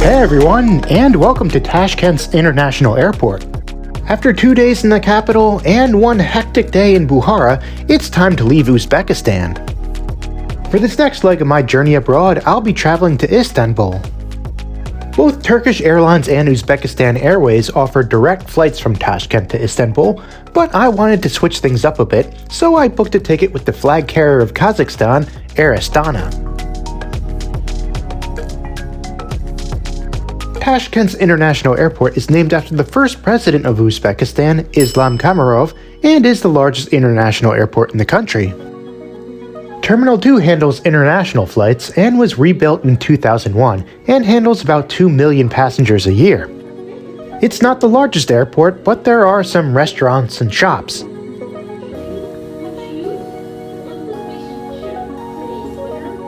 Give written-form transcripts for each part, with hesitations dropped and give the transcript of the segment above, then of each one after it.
Hey everyone, and welcome to Tashkent's International Airport. After 2 days in the capital and one hectic day in Bukhara, it's time to leave Uzbekistan. For this next leg of my journey abroad, I'll be traveling to Istanbul. Both Turkish Airlines and Uzbekistan Airways offer direct flights from Tashkent to Istanbul, but I wanted to switch things up a bit, so I booked a ticket with the flag carrier of Kazakhstan, Air Astana. Tashkent's International Airport is named after the first president of Uzbekistan, Islam Kamarov, and is the largest international airport in the country. Terminal 2 handles international flights and was rebuilt in 2001 and handles about 2 million passengers a year. It's not the largest airport, but there are some restaurants and shops.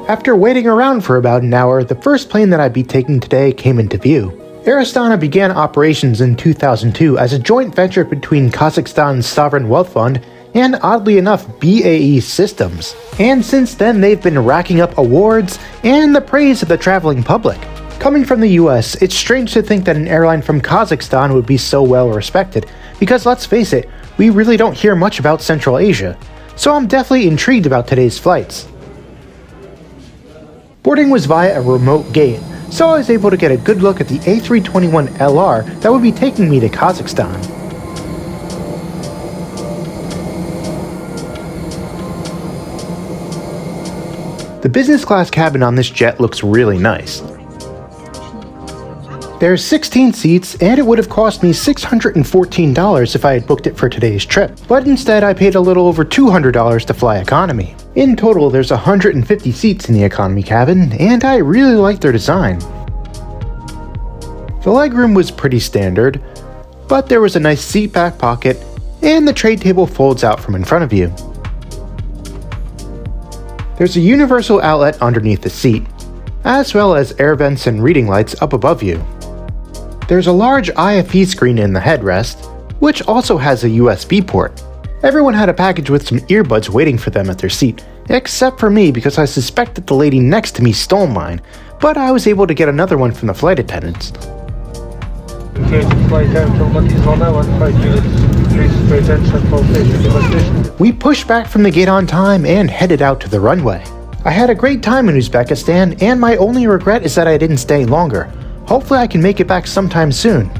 After waiting around for about an hour, the first plane that I'd be taking today came into view. Air Astana began operations in 2002 as a joint venture between Kazakhstan's Sovereign Wealth Fund and, oddly enough, BAE Systems. And since then, they've been racking up awards and the praise of the traveling public. Coming from the US, it's strange to think that an airline from Kazakhstan would be so well respected, because let's face it, we really don't hear much about Central Asia. So I'm definitely intrigued about today's flights. Boarding was via a remote gate, so I was able to get a good look at the A321LR that would be taking me to Kazakhstan. The business class cabin on this jet looks really nice. There's 16 seats, and it would have cost me $614 if I had booked it for today's trip, but instead I paid a little over $200 to fly economy. In total, there's 150 seats in the economy cabin, and I really like their design. The legroom was pretty standard, but there was a nice seat back pocket, and the tray table folds out from in front of you. There's a universal outlet underneath the seat, as well as air vents and reading lights up above you. There's a large IFE screen in the headrest, which also has a USB port. Everyone had a package with some earbuds waiting for them at their seat, except for me because I suspect that the lady next to me stole mine, but I was able to get another one from the flight attendants. We pushed back from the gate on time and headed out to the runway. I had a great time in Uzbekistan, and my only regret is that I didn't stay longer. Hopefully I can make it back sometime soon.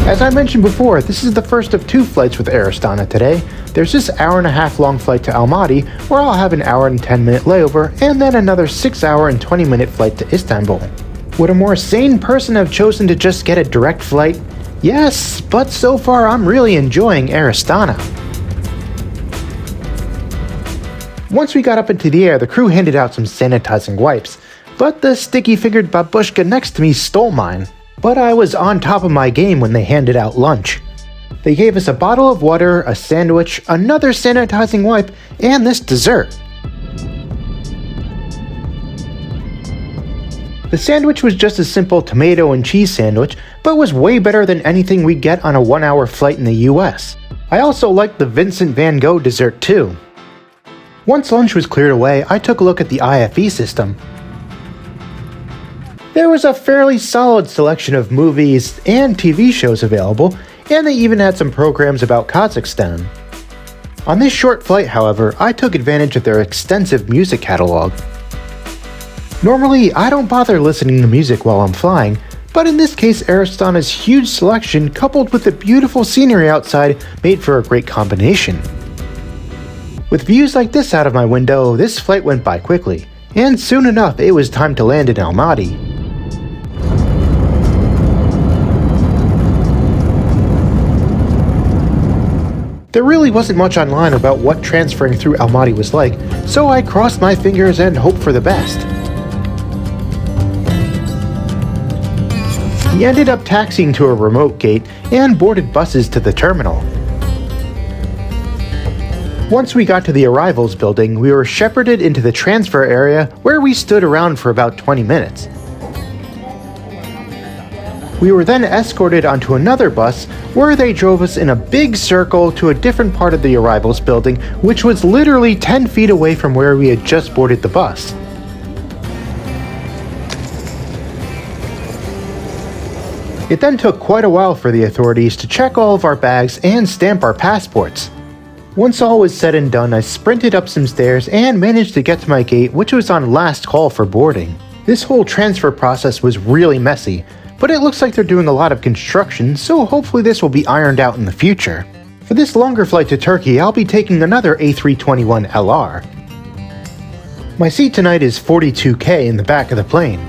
As I mentioned before, this is the first of 2 flights with Air Astana today. There's this hour-and-a-half long flight to Almaty, where I'll have an hour and 10-minute layover, and then another 6-hour and 20-minute flight to Istanbul. Would a more sane person have chosen to just get a direct flight? Yes, but so far I'm really enjoying Air Astana. Once we got up into the air, the crew handed out some sanitizing wipes, but the sticky-fingered babushka next to me stole mine. But I was on top of my game when they handed out lunch. They gave us a bottle of water, a sandwich, another sanitizing wipe, and this dessert. The sandwich was just a simple tomato and cheese sandwich, but was way better than anything we get on a 1-hour flight in the US. I also liked the Vincent van Gogh dessert too. Once lunch was cleared away, I took a look at the IFE system. There was a fairly solid selection of movies and TV shows available, and they even had some programs about Kazakhstan. On this short flight, however, I took advantage of their extensive music catalog. Normally, I don't bother listening to music while I'm flying, but in this case, Air Astana's huge selection coupled with the beautiful scenery outside made for a great combination. With views like this out of my window, this flight went by quickly, and soon enough it was time to land in Almaty. There really wasn't much online about what transferring through Almaty was like, so I crossed my fingers and hoped for the best. He ended up taxiing to a remote gate and boarded buses to the terminal. Once we got to the arrivals building, we were shepherded into the transfer area where we stood around for about 20 minutes. We were then escorted onto another bus where they drove us in a big circle to a different part of the arrivals building, which was literally 10 feet away from where we had just boarded the bus. It then took quite a while for the authorities to check all of our bags and stamp our passports. Once all was said and done, I sprinted up some stairs and managed to get to my gate, which was on last call for boarding. This whole transfer process was really messy, but it looks like they're doing a lot of construction, so hopefully this will be ironed out in the future. For this longer flight to Turkey, I'll be taking another A321LR. My seat tonight is 42K in the back of the plane.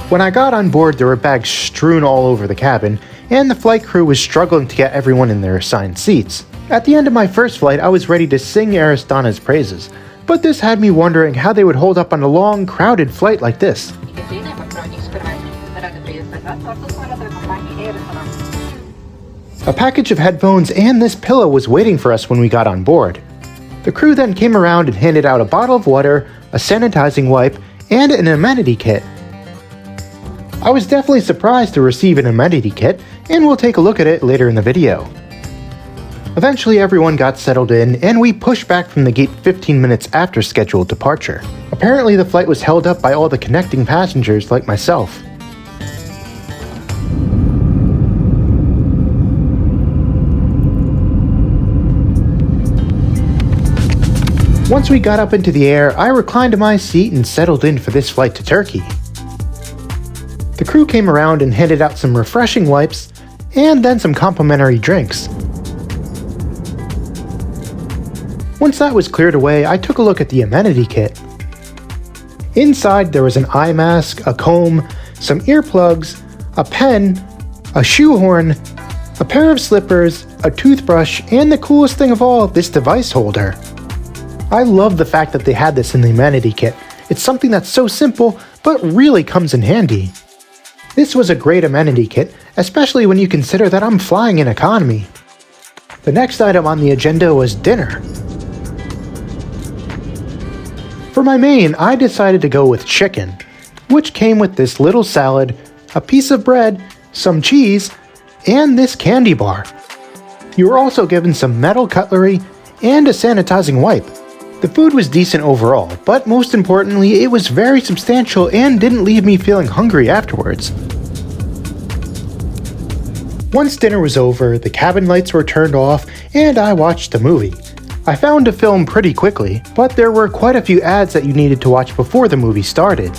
When I got on board, there were bags strewn all over the cabin, and the flight crew was struggling to get everyone in their assigned seats. At the end of my first flight, I was ready to sing Air Astana's praises, but this had me wondering how they would hold up on a long, crowded flight like this. A package of headphones and this pillow was waiting for us when we got on board. The crew then came around and handed out a bottle of water, a sanitizing wipe, and an amenity kit. I was definitely surprised to receive an amenity kit, and we'll take a look at it later in the video. Eventually everyone got settled in, and we pushed back from the gate 15 minutes after scheduled departure. Apparently the flight was held up by all the connecting passengers like myself. Once we got up into the air, I reclined to my seat and settled in for this flight to Turkey. The crew came around and handed out some refreshing wipes, and then some complimentary drinks. Once that was cleared away, I took a look at the amenity kit. Inside there was an eye mask, a comb, some earplugs, a pen, a shoehorn, a pair of slippers, a toothbrush, and the coolest thing of all, this device holder. I love the fact that they had this in the amenity kit. It's something that's so simple, but really comes in handy. This was a great amenity kit, especially when you consider that I'm flying in economy. The next item on the agenda was dinner. For my main, I decided to go with chicken, which came with this little salad, a piece of bread, some cheese, and this candy bar. You were also given some metal cutlery and a sanitizing wipe. The food was decent overall, but most importantly, it was very substantial and didn't leave me feeling hungry afterwards. Once dinner was over, the cabin lights were turned off and I watched a movie. I found a film pretty quickly, but there were quite a few ads that you needed to watch before the movie started.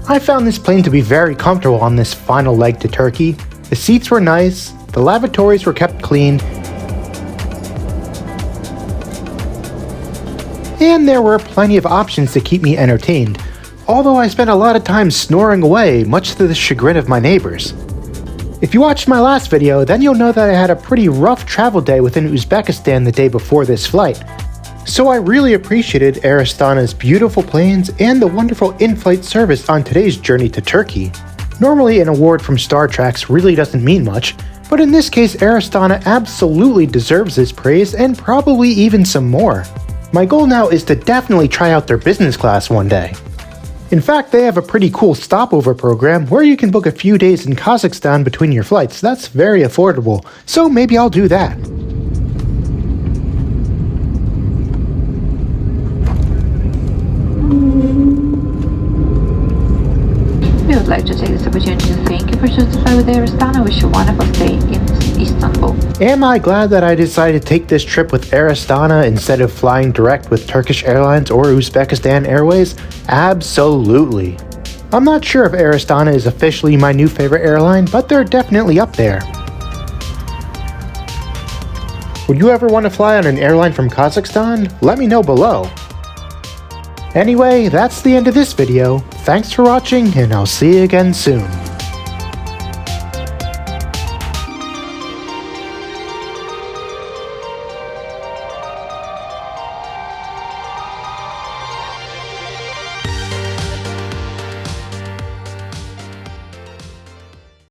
I found this plane to be very comfortable on this final leg to Turkey. The seats were nice, the lavatories were kept clean, and there were plenty of options to keep me entertained, although I spent a lot of time snoring away, much to the chagrin of my neighbors. If you watched my last video, then you'll know that I had a pretty rough travel day within Uzbekistan the day before this flight. So I really appreciated Air Astana's beautiful planes and the wonderful in-flight service on today's journey to Turkey. Normally an award from Star Treks really doesn't mean much, but in this case Air Astana absolutely deserves this praise and probably even some more. My goal now is to definitely try out their business class one day. In fact, they have a pretty cool stopover program where you can book a few days in Kazakhstan between your flights. That's very affordable, so maybe I'll do that. We would like to take this opportunity to thank you for choosing to fly with Air Astana. Wish you a wonderful stay in Istanbul. Am I glad that I decided to take this trip with Air Astana instead of flying direct with Turkish Airlines or Uzbekistan Airways? Absolutely. I'm not sure if Air Astana is officially my new favorite airline, but they're definitely up there. Would you ever want to fly on an airline from Kazakhstan? Let me know below. Anyway, that's the end of this video. Thanks for watching, and I'll see you again soon.